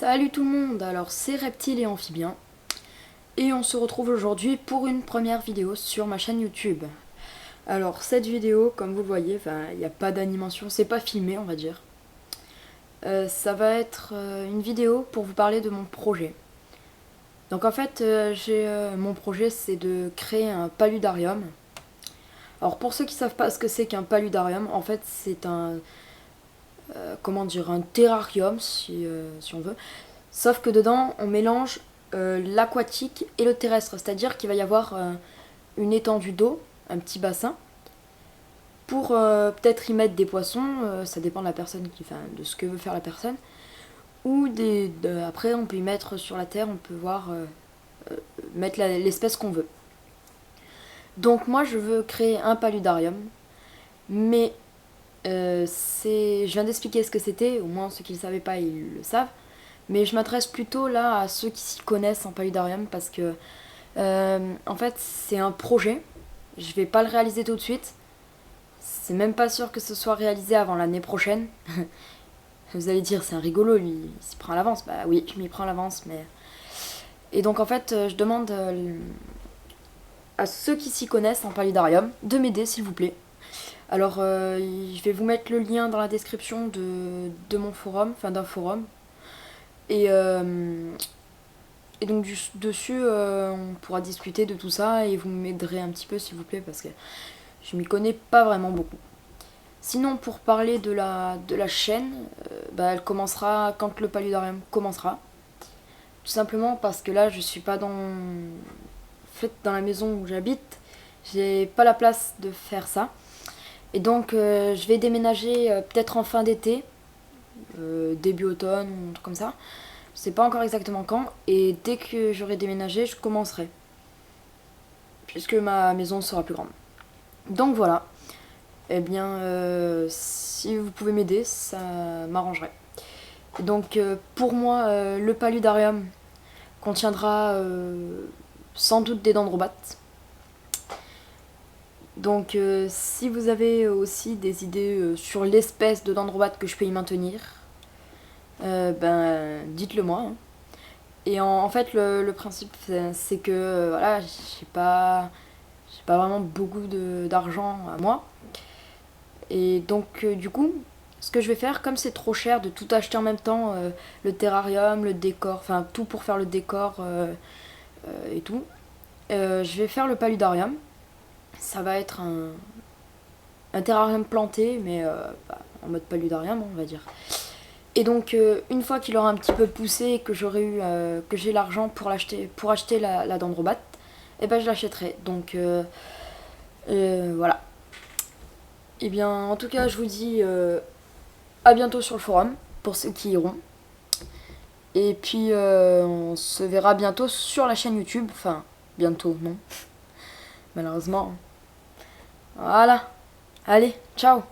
Salut tout le monde, alors c'est Reptile et Amphibien et on se retrouve aujourd'hui pour une première vidéo sur ma chaîne YouTube. Alors cette vidéo, comme vous le voyez, il n'y a pas d'animation, c'est pas filmé on va dire. Ça va être une vidéo pour vous parler de mon projet. Donc en fait, mon projet c'est de créer un paludarium. Alors pour ceux qui savent pas ce que c'est qu'un paludarium, en fait c'est un un terrarium si on veut. Sauf que dedans, on mélange l'aquatique et le terrestre. C'est-à-dire qu'il va y avoir une étendue d'eau, un petit bassin, pour peut-être y mettre des poissons, ça dépend de la personne, de ce que veut faire la personne. Ou après, on peut y mettre sur la terre, on peut mettre l'espèce qu'on veut. Donc moi, je veux créer un paludarium, mais je viens d'expliquer ce que c'était, au moins ceux qui ne le savaient pas, ils le savent. Mais je m'adresse plutôt là à ceux qui s'y connaissent en paludarium parce que en fait c'est un projet. Je vais pas le réaliser tout de suite. C'est même pas sûr que ce soit réalisé avant l'année prochaine. Vous allez dire c'est un rigolo, lui, il s'y prend à l'avance. Bah oui, je m'y prends à l'avance, mais. Et donc en fait je demande à ceux qui s'y connaissent en paludarium de m'aider s'il vous plaît. Alors je vais vous mettre le lien dans la description de mon forum, enfin d'un forum. Et donc dessus, on pourra discuter de tout ça et vous m'aiderez un petit peu s'il vous plaît parce que je m'y connais pas vraiment beaucoup. Sinon, pour parler de la chaîne, elle commencera quand le paludarium commencera. Tout simplement parce que là, je suis pas dans la maison où j'habite. J'ai pas la place de faire ça. Et donc, je vais déménager peut-être en fin d'été, début automne, ou un truc comme ça. Je sais pas encore exactement quand, et dès que j'aurai déménagé, je commencerai. Puisque ma maison sera plus grande. Donc voilà. Eh bien, si vous pouvez m'aider, ça m'arrangerait. Donc pour moi, le paludarium contiendra sans doute des dendrobates. Donc si vous avez aussi des idées sur l'espèce de dendrobate que je peux y maintenir, dites-le moi. Hein. Et en fait, le principe, c'est que voilà, j'ai pas vraiment beaucoup d'argent à moi. Et donc, du coup, ce que je vais faire, comme c'est trop cher de tout acheter en même temps, le terrarium, le décor, enfin tout pour faire le décor et tout, je vais faire le paludarium. Ça va être un terrarium planté, mais en mode paludarium, on va dire. Et donc une fois qu'il aura un petit peu poussé et que que j'ai l'argent pour acheter la dendrobate, et ben je l'achèterai. Donc voilà. Et bien en tout cas je vous dis à bientôt sur le forum pour ceux qui iront. Et puis on se verra bientôt sur la chaîne YouTube. Enfin bientôt non. Malheureusement. Voilà. Allez, ciao.